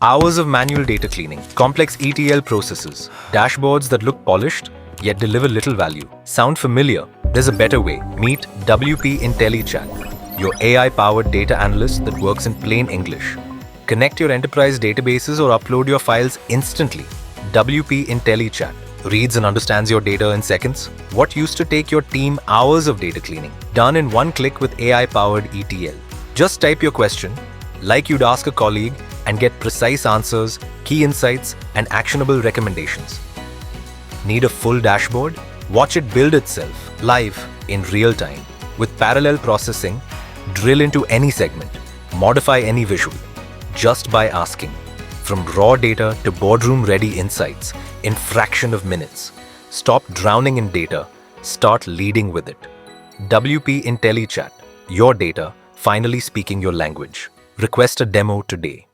Hours of manual data cleaning, complex ETL processes, dashboards that look polished yet deliver little value. Sound familiar? There's a better way. Meet WP IntelliChat, your AI-powered data analyst that works in plain English. Connect your enterprise databases or upload your files instantly. WP IntelliChat reads and understands your data in seconds. What used to take your team hours of data cleaning, done in one click with AI-powered ETL. Just type your question, like you'd ask a colleague, and get precise answers, key insights, and actionable recommendations. Need a full dashboard? Watch it build itself, live, in real time. With parallel processing, drill into any segment, modify any visual, just by asking. From raw data to boardroom-ready insights in fraction of minutes. Stop drowning in data, start leading with it. WP IntelliChat, your data finally speaking your language. Request a demo today.